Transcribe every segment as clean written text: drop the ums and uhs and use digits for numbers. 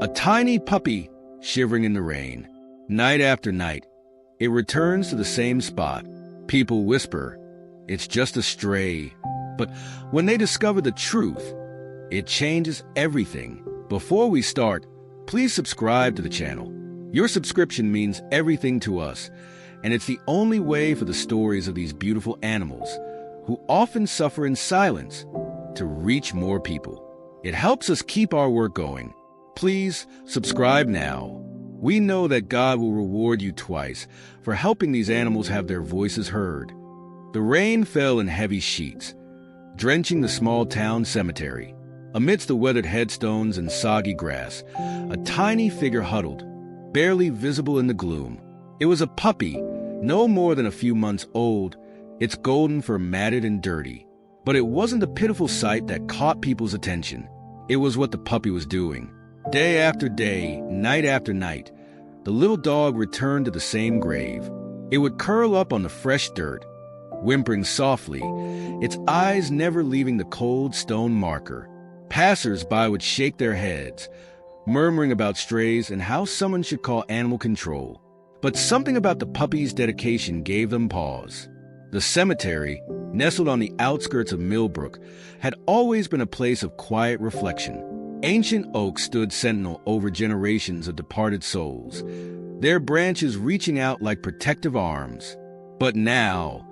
A tiny puppy shivering in the rain. Night after night, it returns to the same spot. People whisper, it's just a stray. But when they discover the truth, it changes everything. Before we start, please subscribe to the channel. Your subscription means everything to us, and it's the only way for the stories of these beautiful animals, who often suffer in silence, to reach more people. It helps us keep our work going. Please subscribe now. We know that God will reward you twice for helping these animals have their voices heard. The rain fell in heavy sheets, drenching the small town cemetery. Amidst the weathered headstones and soggy grass, a tiny figure huddled, barely visible in the gloom. It was a puppy, no more than a few months old, its golden fur matted and dirty. But it wasn't the pitiful sight that caught people's attention. It was what the puppy was doing. Day after day, night after night, the little dog returned to the same grave. It would curl up on the fresh dirt, whimpering softly, its eyes never leaving the cold stone marker. Passers-by would shake their heads, murmuring about strays and how someone should call animal control. But something about the puppy's dedication gave them pause. The cemetery, nestled on the outskirts of Millbrook, had always been a place of quiet reflection. Ancient oaks stood sentinel over generations of departed souls, their branches reaching out like protective arms. But now,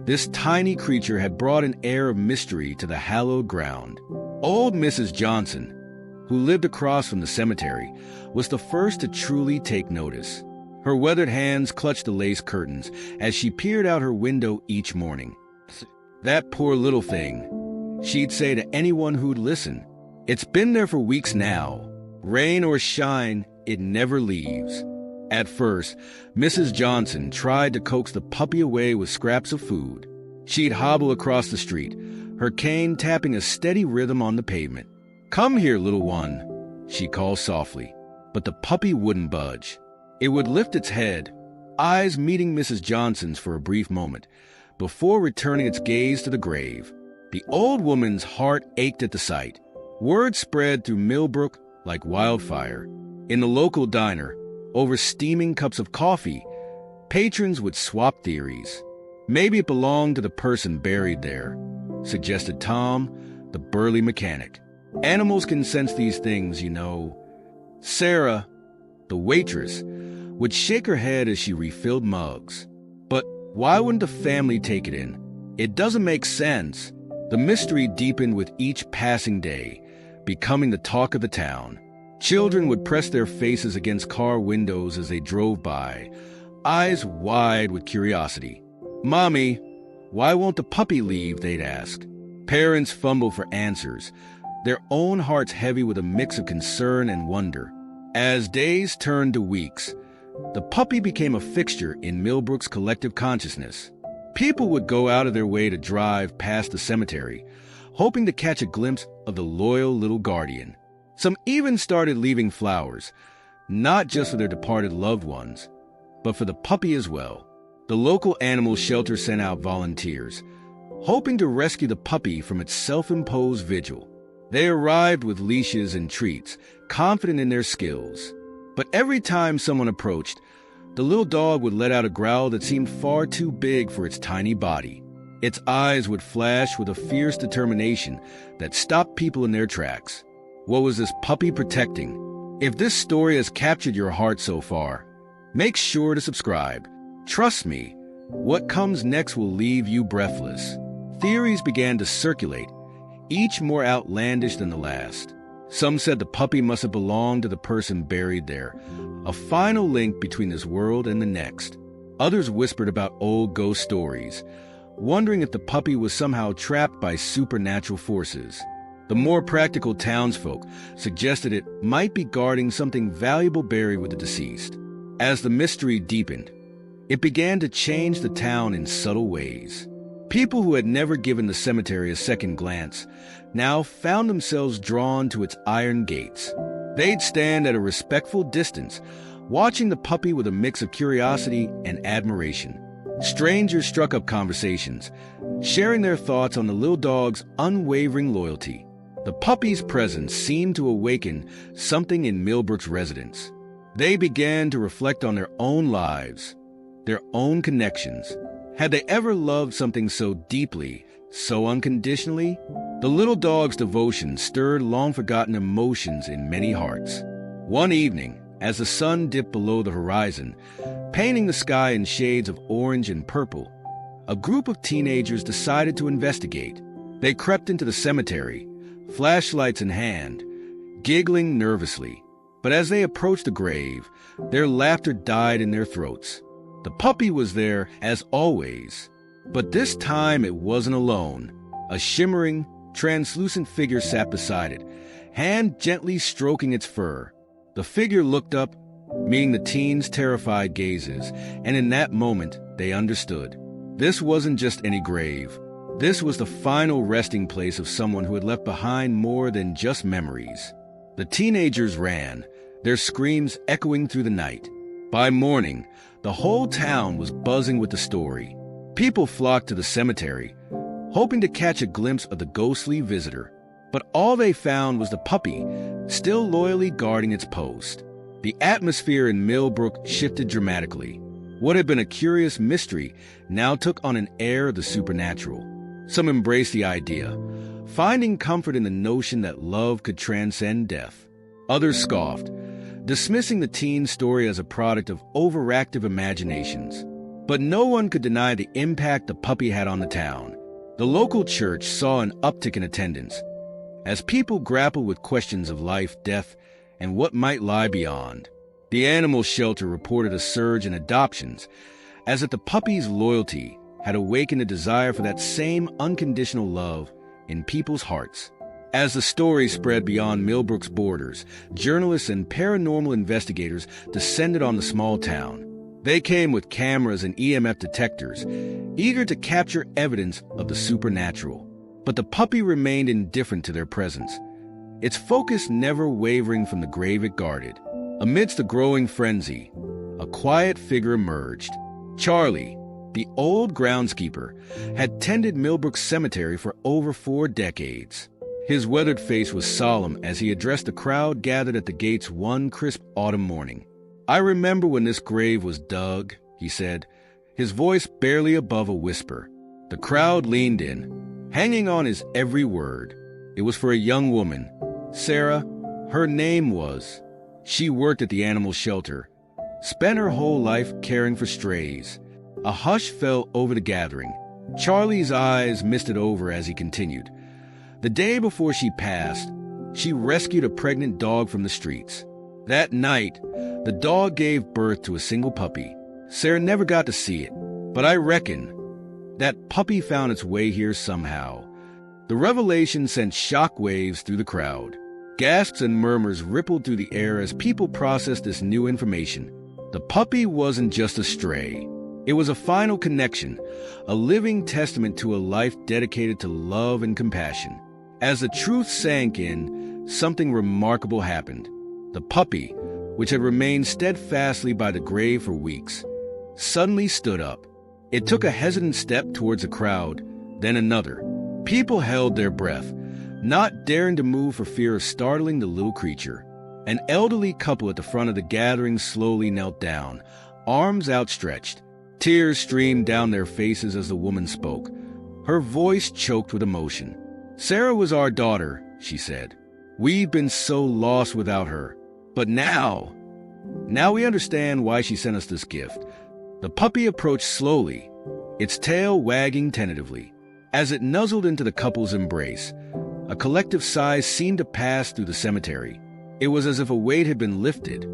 this tiny creature had brought an air of mystery to the hallowed ground. Old Mrs. Johnson, who lived across from the cemetery, was the first to truly take notice. Her weathered hands clutched the lace curtains as she peered out her window each morning. That poor little thing, she'd say to anyone who'd listen. It's been there for weeks now. Rain or shine, it never leaves. At first, Mrs. Johnson tried to coax the puppy away with scraps of food. She'd hobble across the street, her cane tapping a steady rhythm on the pavement. Come here, little one, she called softly. But the puppy wouldn't budge. It would lift its head, eyes meeting Mrs. Johnson's for a brief moment, before returning its gaze to the grave. The old woman's heart ached at the sight. Word spread through Millbrook like wildfire. In the local diner, over steaming cups of coffee, patrons would swap theories. Maybe it belonged to the person buried there, suggested Tom, the burly mechanic. Animals can sense these things, you know. Sarah, the waitress, would shake her head as she refilled mugs. But why wouldn't the family take it in? It doesn't make sense. The mystery deepened with each passing day, becoming the talk of the town. Children would press their faces against car windows as they drove by, eyes wide with curiosity. Mommy, why won't the puppy leave? They'd ask. Parents fumbled for answers, their own hearts heavy with a mix of concern and wonder. As days turned to weeks, the puppy became a fixture in Millbrook's collective consciousness. People would go out of their way to drive past the cemetery, hoping to catch a glimpse of the loyal little guardian. Some even started leaving flowers, not just for their departed loved ones, but for the puppy as well. The local animal shelter sent out volunteers, hoping to rescue the puppy from its self-imposed vigil. They arrived with leashes and treats, confident in their skills. But every time someone approached, the little dog would let out a growl that seemed far too big for its tiny body. Its eyes would flash with a fierce determination that stopped people in their tracks. What was this puppy protecting? If this story has captured your heart so far, make sure to subscribe. Trust me, what comes next will leave you breathless. Theories began to circulate, each more outlandish than the last. Some said the puppy must have belonged to the person buried there, a final link between this world and the next. Others whispered about old ghost stories, wondering if the puppy was somehow trapped by supernatural forces. The more practical townsfolk suggested it might be guarding something valuable buried with the deceased. As the mystery deepened, it began to change the town in subtle ways. People who had never given the cemetery a second glance now found themselves drawn to its iron gates. They'd stand at a respectful distance, watching the puppy with a mix of curiosity and admiration. Strangers struck up conversations, sharing their thoughts on the little dog's unwavering loyalty. The puppy's presence seemed to awaken something in Millbrook's residents. They began to reflect on their own lives, their own connections. Had they ever loved something so deeply, so unconditionally? The little dog's devotion stirred long-forgotten emotions in many hearts. One evening, as the sun dipped below the horizon, painting the sky in shades of orange and purple, a group of teenagers decided to investigate. They crept into the cemetery, flashlights in hand, giggling nervously. But as they approached the grave, their laughter died in their throats. The puppy was there, as always, but this time it wasn't alone. A shimmering, translucent figure sat beside it, hand gently stroking its fur. The figure looked up, meeting the teens' terrified gazes, and in that moment, they understood. This wasn't just any grave. This was the final resting place of someone who had left behind more than just memories. The teenagers ran, their screams echoing through the night. By morning, the whole town was buzzing with the story. People flocked to the cemetery, hoping to catch a glimpse of the ghostly visitor. But all they found was the puppy, still loyally guarding its post. The atmosphere in Millbrook shifted dramatically. What had been a curious mystery now took on an air of the supernatural. Some embraced the idea, finding comfort in the notion that love could transcend death. Others scoffed, dismissing the teen story as a product of overactive imaginations. But no one could deny the impact the puppy had on the town. The local church saw an uptick in attendance, as people grappled with questions of life, death, and what might lie beyond. The animal shelter reported a surge in adoptions, as if the puppy's loyalty had awakened a desire for that same unconditional love in people's hearts. As the story spread beyond Millbrook's borders, journalists and paranormal investigators descended on the small town. They came with cameras and EMF detectors, eager to capture evidence of the supernatural. But the puppy remained indifferent to their presence, its focus never wavering from the grave it guarded. Amidst the growing frenzy, a quiet figure emerged. Charlie, the old groundskeeper, had tended Millbrook's cemetery for over 4 decades. His weathered face was solemn as he addressed the crowd gathered at the gates one crisp autumn morning. "I remember when this grave was dug," he said, his voice barely above a whisper. The crowd leaned in, hanging on his every word. It was for a young woman, Sarah. Her name was. She worked at the animal shelter, spent her whole life caring for strays. A hush fell over the gathering. Charlie's eyes misted over as he continued. The day before she passed, she rescued a pregnant dog from the streets. That night, the dog gave birth to a single puppy. Sarah never got to see it, but I reckon that puppy found its way here somehow. The revelation sent shockwaves through the crowd. Gasps and murmurs rippled through the air as people processed this new information. The puppy wasn't just a stray. It was a final connection, a living testament to a life dedicated to love and compassion. As the truth sank in, something remarkable happened. The puppy, which had remained steadfastly by the grave for weeks, suddenly stood up. It took a hesitant step towards the crowd, then another. People held their breath, not daring to move for fear of startling the little creature. An elderly couple at the front of the gathering slowly knelt down, arms outstretched. Tears streamed down their faces as the woman spoke, her voice choked with emotion. "Sarah was our daughter," she said. "We've been so lost without her. But now we understand why she sent us this gift." The puppy approached slowly, its tail wagging tentatively. As it nuzzled into the couple's embrace, a collective sigh seemed to pass through the cemetery. It was as if a weight had been lifted.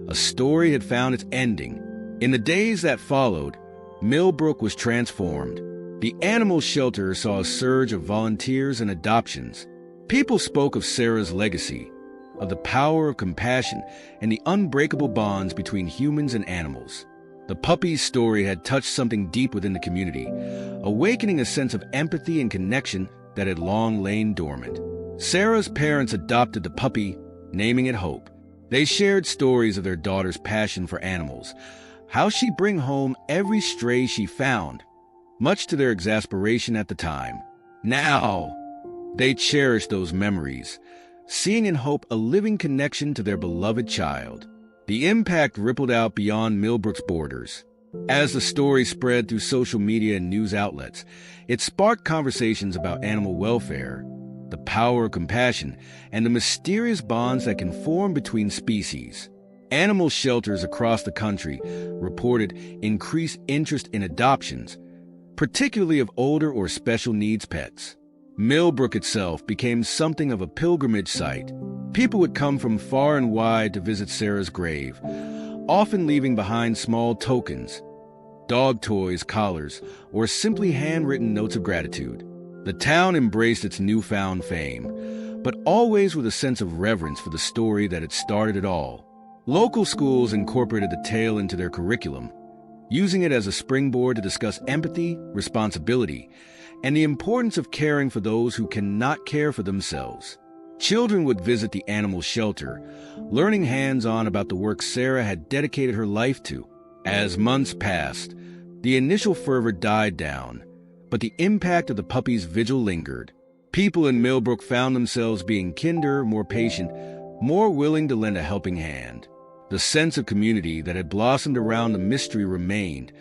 A story had found its ending. In the days that followed, Millbrook was transformed. The animal shelter saw a surge of volunteers and adoptions. People spoke of Sarah's legacy, of the power of compassion and the unbreakable bonds between humans and animals. The puppy's story had touched something deep within the community, awakening a sense of empathy and connection that had long lain dormant. Sarah's parents adopted the puppy, naming it Hope. They shared stories of their daughter's passion for animals, how she'd bring home every stray she found, much to their exasperation at the time. Now, They cherished those memories, seeing in Hope a living connection to their beloved child. The impact rippled out beyond Millbrook's borders. As the story spread through social media and news outlets, it sparked conversations about animal welfare, the power of compassion, and the mysterious bonds that can form between species. Animal shelters across the country reported increased interest in adoptions, particularly of older or special needs pets. Millbrook itself became something of a pilgrimage site. People would come from far and wide to visit Sarah's grave, often leaving behind small tokens, dog toys, collars, or simply handwritten notes of gratitude. The town embraced its newfound fame, but always with a sense of reverence for the story that had started it all. Local schools incorporated the tale into their curriculum, using it as a springboard to discuss empathy, responsibility, and the importance of caring for those who cannot care for themselves. Children would visit the animal shelter, learning hands-on about the work Sarah had dedicated her life to. As months passed, the initial fervor died down, but the impact of the puppy's vigil lingered. People in Millbrook found themselves being kinder, more patient, more willing to lend a helping hand. The sense of community that had blossomed around the mystery remained,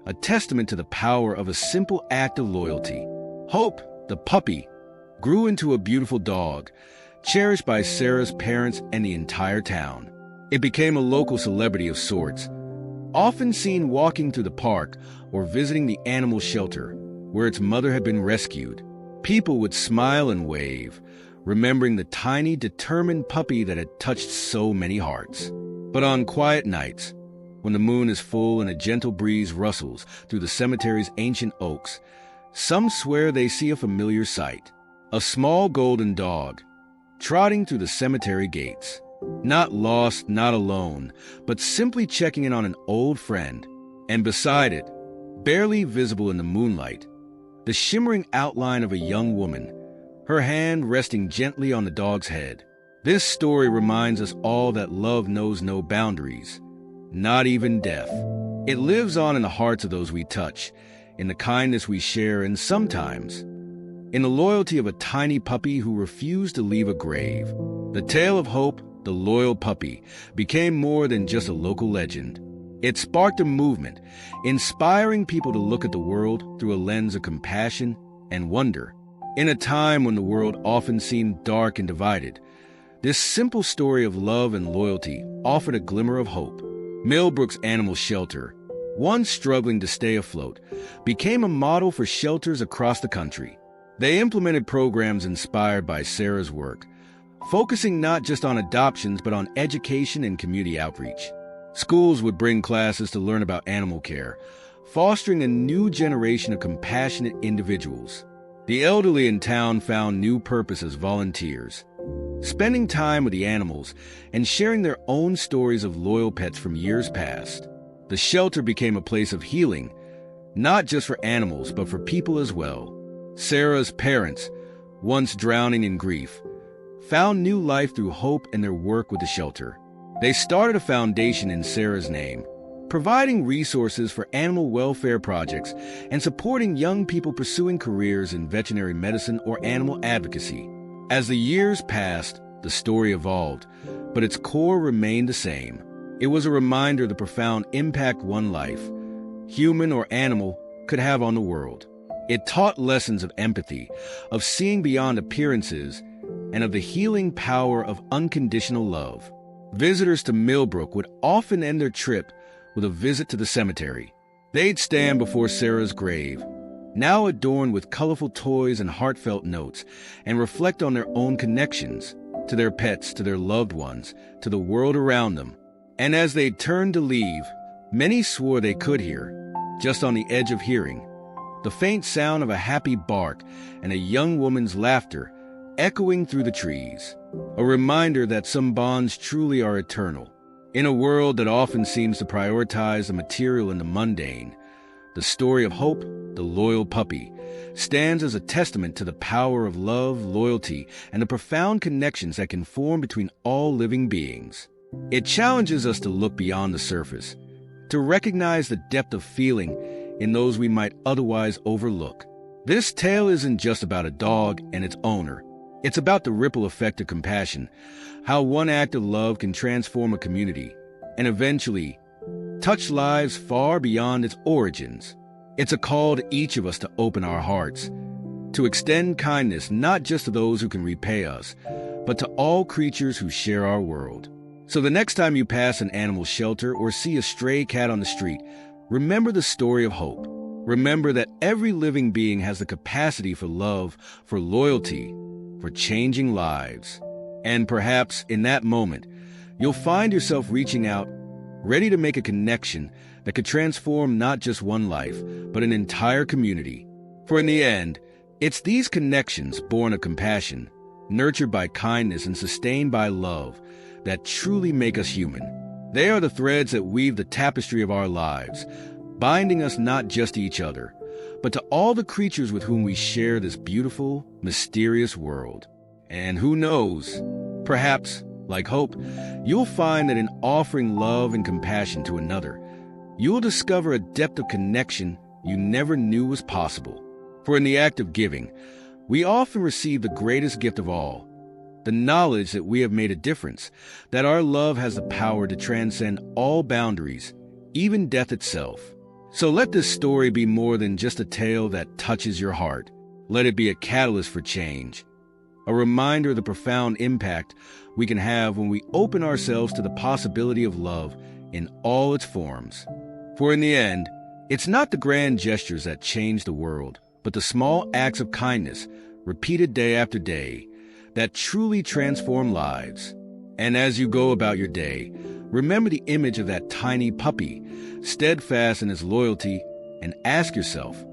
a testament to the power of a simple act of loyalty. Hope, the puppy, grew into a beautiful dog, cherished by Sarah's parents and the entire town. It became a local celebrity of sorts, often seen walking through the park or visiting the animal shelter where its mother had been rescued. People would smile and wave, remembering the tiny, determined puppy that had touched so many hearts. But on quiet nights, when the moon is full and a gentle breeze rustles through the cemetery's ancient oaks, some swear they see a familiar sight: a small golden dog trotting through the cemetery gates. Not lost, not alone, but simply checking in on an old friend. And beside it, barely visible in the moonlight, the shimmering outline of a young woman, her hand resting gently on the dog's head. This story reminds us all that love knows no boundaries, not even death. It lives on in the hearts of those we touch, in the kindness we share, and sometimes in the loyalty of a tiny puppy who refused to leave a grave. The tale of Hope, the loyal puppy, became more than just a local legend. It sparked a movement, inspiring people to look at the world through a lens of compassion and wonder. In a time when the world often seemed dark and divided, this simple story of love and loyalty offered a glimmer of hope. Millbrook's animal shelter, once struggling to stay afloat, became a model for shelters across the country. They implemented programs inspired by Sarah's work, focusing not just on adoptions but on education and community outreach. Schools would bring classes to learn about animal care, fostering a new generation of compassionate individuals. The elderly in town found new purpose as volunteers, spending time with the animals and sharing their own stories of loyal pets from years past. The shelter became a place of healing, not just for animals but for people as well. Sarah's parents, once drowning in grief, found new life through hope in their work with the shelter. They started a foundation in Sarah's name, providing resources for animal welfare projects and supporting young people pursuing careers in veterinary medicine or animal advocacy. As the years passed, the story evolved, but its core remained the same. It was a reminder of the profound impact one life, human or animal, could have on the world. It taught lessons of empathy, of seeing beyond appearances, and of the healing power of unconditional love. Visitors to Millbrook would often end their trip with a visit to the cemetery. They'd stand before Sarah's grave, now adorned with colorful toys and heartfelt notes, and reflect on their own connections, to their pets, to their loved ones, to the world around them. And as they turned to leave, many swore they could hear, just on the edge of hearing, the faint sound of a happy bark and a young woman's laughter echoing through the trees, a reminder that some bonds truly are eternal. In a world that often seems to prioritize the material and the mundane, the story of Hope, the loyal puppy, stands as a testament to the power of love, loyalty, and the profound connections that can form between all living beings. It challenges us to look beyond the surface, to recognize the depth of feeling in those we might otherwise overlook. This tale isn't just about a dog and its owner. It's about the ripple effect of compassion, how one act of love can transform a community and eventually touch lives far beyond its origins. It's a call to each of us to open our hearts, to extend kindness not just to those who can repay us, but to all creatures who share our world. So the next time you pass an animal shelter or see a stray cat on the street, remember the story of hope. Remember that every living being has the capacity for love, for loyalty, for changing lives. And perhaps in that moment, you'll find yourself reaching out, ready to make a connection that could transform not just one life, but an entire community. For in the end, it's these connections born of compassion, nurtured by kindness and sustained by love, that truly make us human. They are the threads that weave the tapestry of our lives, binding us not just to each other, but to all the creatures with whom we share this beautiful, mysterious world. And who knows, perhaps, like hope, you'll find that in offering love and compassion to another, you'll discover a depth of connection you never knew was possible. For in the act of giving, we often receive the greatest gift of all, the knowledge that we have made a difference, that our love has the power to transcend all boundaries, even death itself. So let this story be more than just a tale that touches your heart. Let it be a catalyst for change, a reminder of the profound impact we can have when we open ourselves to the possibility of love in all its forms. For in the end, it's not the grand gestures that change the world, but the small acts of kindness, repeated day after day, that truly transform lives. And as you go about your day, remember the image of that tiny puppy, steadfast in his loyalty, and ask yourself,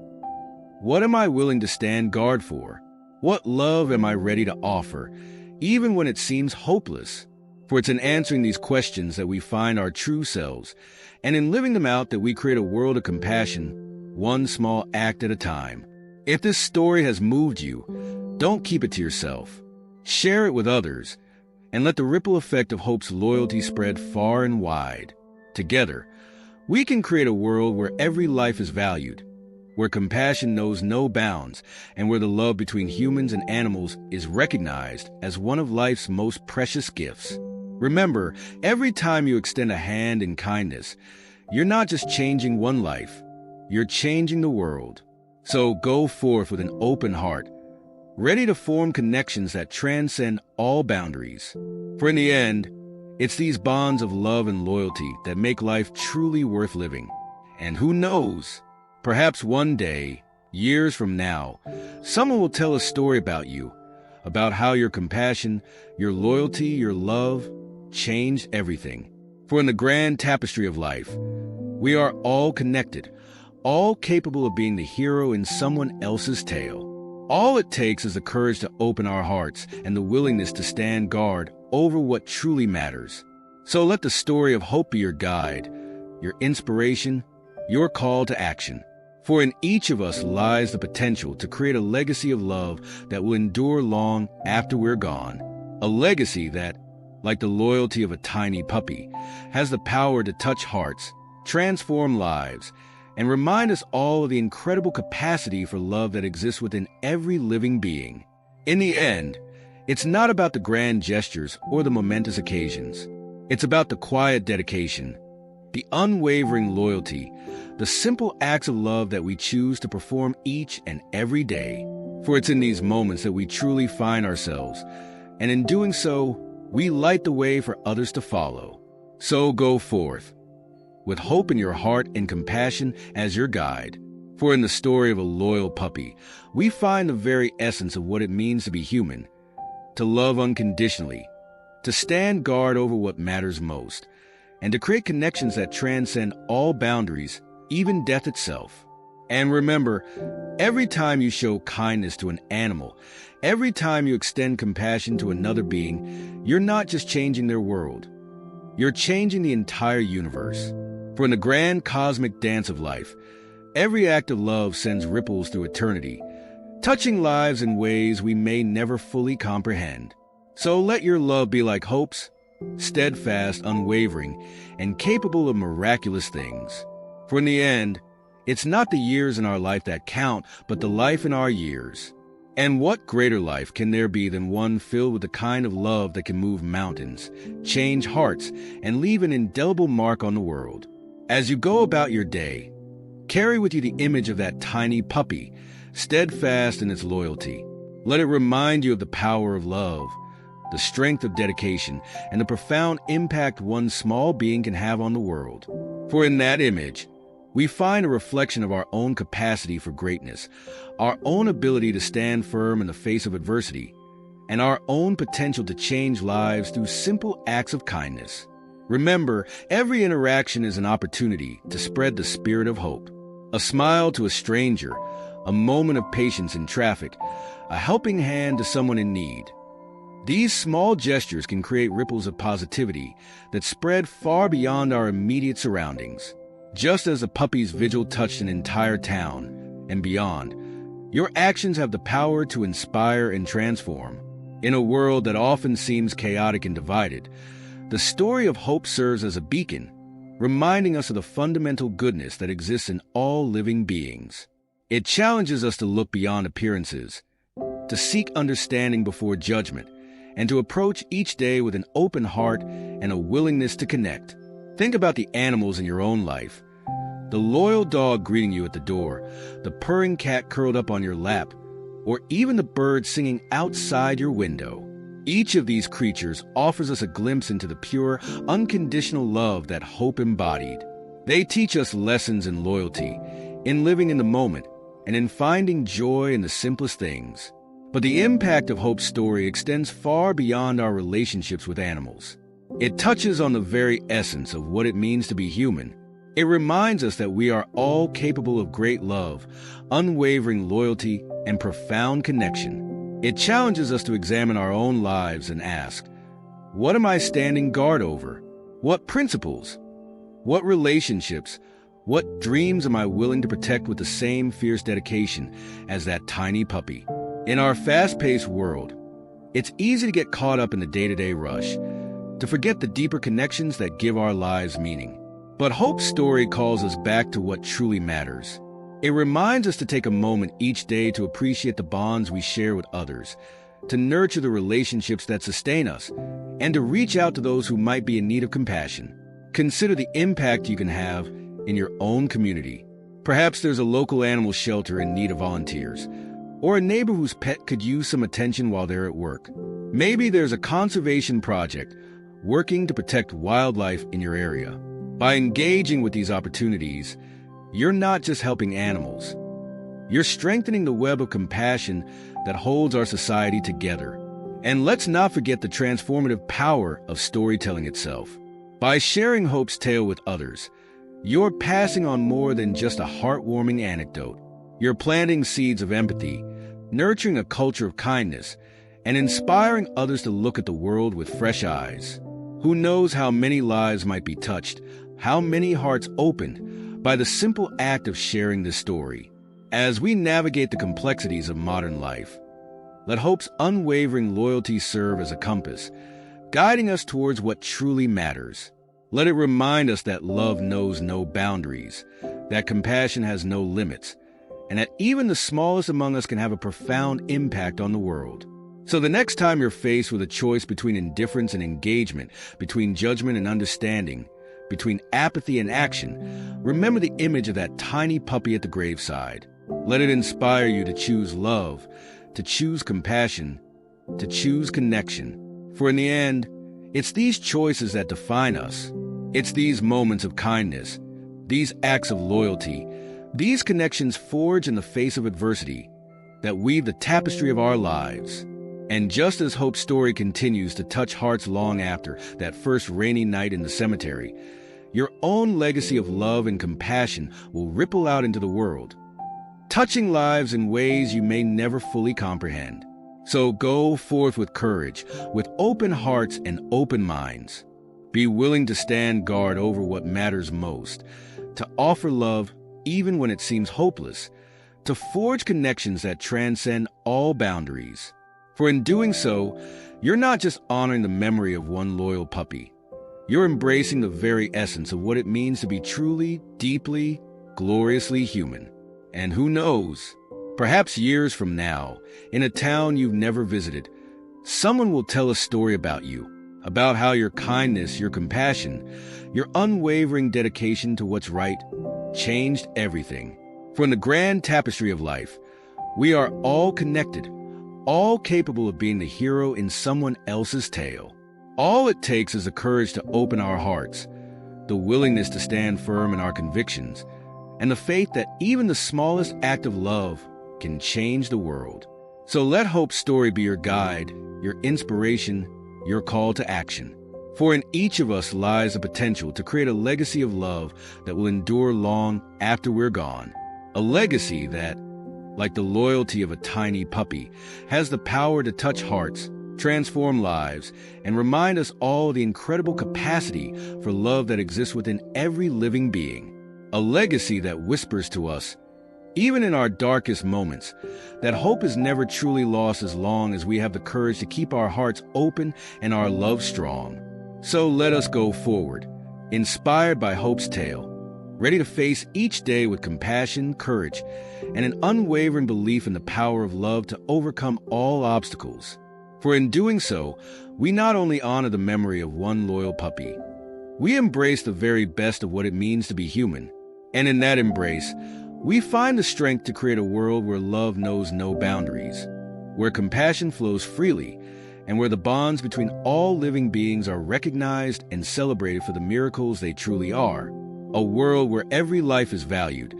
what am I willing to stand guard for? What love am I ready to offer, even when it seems hopeless? For it's in answering these questions that we find our true selves, and in living them out that we create a world of compassion, one small act at a time. If this story has moved you, don't keep it to yourself. Share it with others, and let the ripple effect of hope's loyalty spread far and wide. Together, we can create a world where every life is valued, where compassion knows no bounds, and where the love between humans and animals is recognized as one of life's most precious gifts. Remember, every time you extend a hand in kindness, you're not just changing one life, you're changing the world. So go forth with an open heart, ready to form connections that transcend all boundaries. For in the end, it's these bonds of love and loyalty that make life truly worth living. And who knows, perhaps one day, years from now, someone will tell a story about you, about how your compassion, your loyalty, your love changed everything. For in the grand tapestry of life, we are all connected, all capable of being the hero in someone else's tale. All it takes is the courage to open our hearts and the willingness to stand guard over what truly matters. So let the story of hope be your guide, your inspiration, your call to action. For in each of us lies the potential to create a legacy of love that will endure long after we're gone. A legacy that, like the loyalty of a tiny puppy, has the power to touch hearts, transform lives, and remind us all of the incredible capacity for love that exists within every living being. In the end, it's not about the grand gestures or the momentous occasions. It's about the quiet dedication, the unwavering loyalty, the simple acts of love that we choose to perform each and every day. For it's in these moments that we truly find ourselves, and in doing so, we light the way for others to follow. So go forth, with hope in your heart and compassion as your guide. For in the story of a loyal puppy, we find the very essence of what it means to be human, to love unconditionally, to stand guard over what matters most, and to create connections that transcend all boundaries, even death itself. And remember, every time you show kindness to an animal, every time you extend compassion to another being, you're not just changing their world, you're changing the entire universe. For in the grand cosmic dance of life, every act of love sends ripples through eternity, touching lives in ways we may never fully comprehend. So let your love be like hope's, steadfast, unwavering, and capable of miraculous things. For in the end, It's not the years in our life that count, but the life in our years. And what greater life can there be than one filled with the kind of love that can move mountains, change hearts, and leave an indelible mark on the world? As you go about your day, carry with you the image of that tiny puppy, steadfast in its loyalty. Let it remind you of the power of love, the strength of dedication, and the profound impact one small being can have on the world. For in that image, we find a reflection of our own capacity for greatness, our own ability to stand firm in the face of adversity, and our own potential to change lives through simple acts of kindness. Remember, every interaction is an opportunity to spread the spirit of hope. A smile to a stranger, a moment of patience in traffic, a helping hand to someone in need. These small gestures can create ripples of positivity that spread far beyond our immediate surroundings. Just as the puppy's vigil touched an entire town and beyond, your actions have the power to inspire and transform. In a world that often seems chaotic and divided, the story of hope serves as a beacon, reminding us of the fundamental goodness that exists in all living beings. It challenges us to look beyond appearances, to seek understanding before judgment, and to approach each day with an open heart and a willingness to connect. Think about the animals in your own life. The loyal dog greeting you at the door, the purring cat curled up on your lap, or even the bird singing outside your window. Each of these creatures offers us a glimpse into the pure, unconditional love that hope embodied. They teach us lessons in loyalty, in living in the moment, and in finding joy in the simplest things. But the impact of Hope's story extends far beyond our relationships with animals. It touches on the very essence of what it means to be human. It reminds us that we are all capable of great love, unwavering loyalty, and profound connection. It challenges us to examine our own lives and ask, what am I standing guard over? What principles? What relationships? What dreams am I willing to protect with the same fierce dedication as that tiny puppy? In our fast-paced world, it's easy to get caught up in the day-to-day rush, to forget the deeper connections that give our lives meaning. But Hope's story calls us back to what truly matters. It reminds us to take a moment each day to appreciate the bonds we share with others, to nurture the relationships that sustain us, and to reach out to those who might be in need of compassion. Consider the impact you can have in your own community. Perhaps there's a local animal shelter in need of volunteers, or a neighbor whose pet could use some attention while they're at work. Maybe there's a conservation project working to protect wildlife in your area. By engaging with these opportunities, you're not just helping animals. You're strengthening the web of compassion that holds our society together. And let's not forget the transformative power of storytelling itself. By sharing Hope's tale with others, you're passing on more than just a heartwarming anecdote. You're planting seeds of empathy, nurturing a culture of kindness, and inspiring others to look at the world with fresh eyes. Who knows how many lives might be touched, how many hearts opened by the simple act of sharing this story. As we navigate the complexities of modern life, let Hope's unwavering loyalty serve as a compass, guiding us towards what truly matters. Let it remind us that love knows no boundaries, that compassion has no limits, and that even the smallest among us can have a profound impact on the world. So the next time you're faced with a choice between indifference and engagement, between judgment and understanding, between apathy and action, remember the image of that tiny puppy at the graveside. Let it inspire you to choose love, to choose compassion, to choose connection. For in the end, it's these choices that define us. It's these moments of kindness, these acts of loyalty, these connections forged in the face of adversity that weave the tapestry of our lives. And just as Hope's story continues to touch hearts long after that first rainy night in the cemetery, your own legacy of love and compassion will ripple out into the world, touching lives in ways you may never fully comprehend. So go forth with courage, with open hearts and open minds. Be willing to stand guard over what matters most, to offer love even when it seems hopeless, to forge connections that transcend all boundaries. For in doing so, you're not just honoring the memory of one loyal puppy. You're embracing the very essence of what it means to be truly, deeply, gloriously human. And who knows, perhaps years from now, in a town you've never visited, someone will tell a story about you, about how your kindness, your compassion, your unwavering dedication to what's right changed everything. For in the grand tapestry of life, we are all connected, all capable of being the hero in someone else's tale. All it takes is the courage to open our hearts, the willingness to stand firm in our convictions, and the faith that even the smallest act of love can change the world. So let Hope's story be your guide, your inspiration, your call to action. For in each of us lies the potential to create a legacy of love that will endure long after we're gone. A legacy that, like the loyalty of a tiny puppy, has the power to touch hearts, transform lives, and remind us all the incredible capacity for love that exists within every living being. A legacy that whispers to us, even in our darkest moments, that hope is never truly lost as long as we have the courage to keep our hearts open and our love strong. So let us go forward, inspired by Hope's tale, ready to face each day with compassion, courage, and an unwavering belief in the power of love to overcome all obstacles. For in doing so, we not only honor the memory of one loyal puppy, we embrace the very best of what it means to be human. And in that embrace, we find the strength to create a world where love knows no boundaries, where compassion flows freely, and where the bonds between all living beings are recognized and celebrated for the miracles they truly are. A world where every life is valued,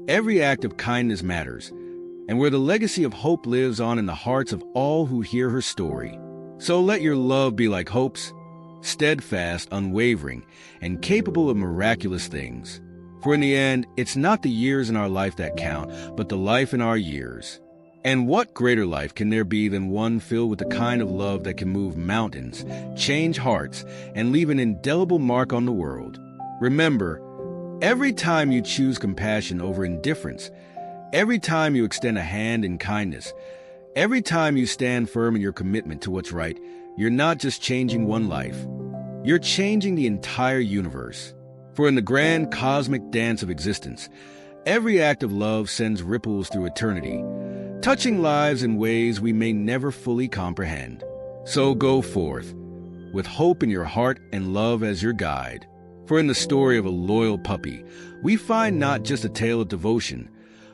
every act of kindness matters, and where the legacy of hope lives on in the hearts of all who hear her story. So let your love be like Hope's, steadfast, unwavering, and capable of miraculous things. For in the end, it's not the years in our life that count, but the life in our years. And what greater life can there be than one filled with the kind of love that can move mountains, change hearts, and leave an indelible mark on the world? Remember, every time you choose compassion over indifference, every time you extend a hand in kindness, every time you stand firm in your commitment to what's right, you're not just changing one life, you're changing the entire universe. For in the grand cosmic dance of existence, every act of love sends ripples through eternity, touching lives in ways we may never fully comprehend. So go forth, with hope in your heart and love as your guide. For in the story of a loyal puppy, we find not just a tale of devotion,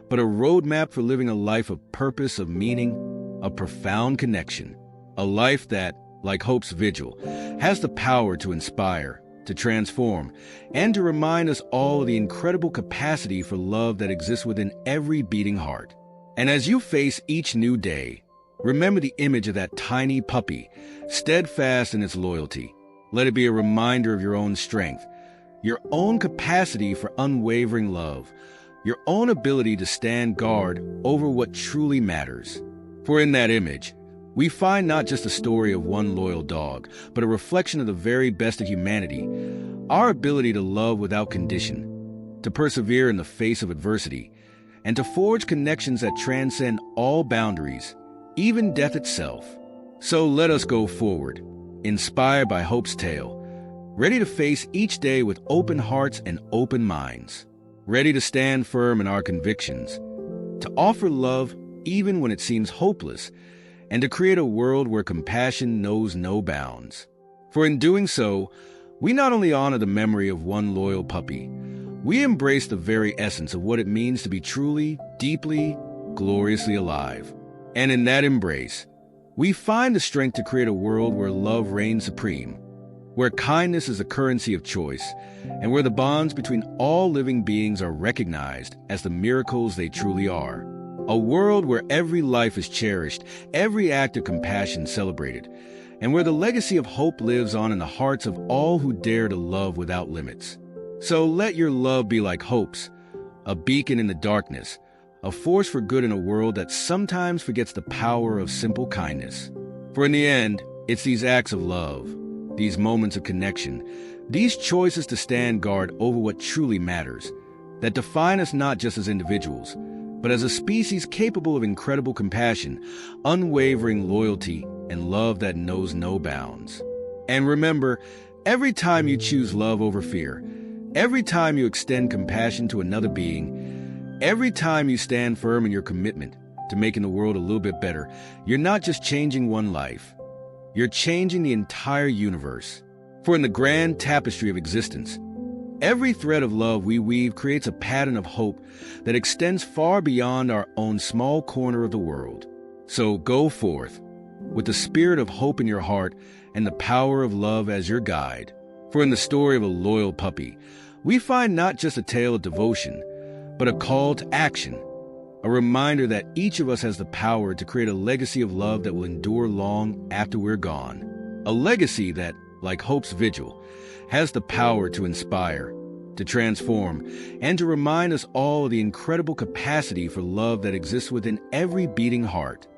but a roadmap for living a life of purpose, of meaning, of profound connection. A life that, like Hope's vigil, has the power to inspire, to transform, and to remind us all of the incredible capacity for love that exists within every beating heart. And as you face each new day, remember the image of that tiny puppy, steadfast in its loyalty. Let it be a reminder of your own strength, your own capacity for unwavering love, your own ability to stand guard over what truly matters. For in that image, we find not just a story of one loyal dog, but a reflection of the very best of humanity, our ability to love without condition, to persevere in the face of adversity, and to forge connections that transcend all boundaries, even death itself. So let us go forward, inspired by Hope's tale, ready to face each day with open hearts and open minds, ready to stand firm in our convictions, to offer love even when it seems hopeless, and to create a world where compassion knows no bounds. For in doing so, we not only honor the memory of one loyal puppy, we embrace the very essence of what it means to be truly, deeply, gloriously alive. And in that embrace, we find the strength to create a world where love reigns supreme, where kindness is a currency of choice, and where the bonds between all living beings are recognized as the miracles they truly are. A world where every life is cherished, every act of compassion celebrated, and where the legacy of hope lives on in the hearts of all who dare to love without limits. So let your love be like Hope's, a beacon in the darkness, a force for good in a world that sometimes forgets the power of simple kindness. For in the end, it's these acts of love, these moments of connection, these choices to stand guard over what truly matters, that define us not just as individuals, but as a species capable of incredible compassion, unwavering loyalty, and love that knows no bounds. And remember, every time you choose love over fear, Every time you extend compassion to another being, every time you stand firm in your commitment to making the world a little bit better, you're not just changing one life, you're changing the entire universe. For in the grand tapestry of existence, every thread of love we weave creates a pattern of hope that extends far beyond our own small corner of the world. So go forth with the spirit of hope in your heart and the power of love as your guide. For in the story of a loyal puppy, we find not just a tale of devotion, but a call to action, a reminder that each of us has the power to create a legacy of love that will endure long after we're gone. A legacy that, like Hope's vigil, has the power to inspire, to transform, and to remind us all of the incredible capacity for love that exists within every beating heart.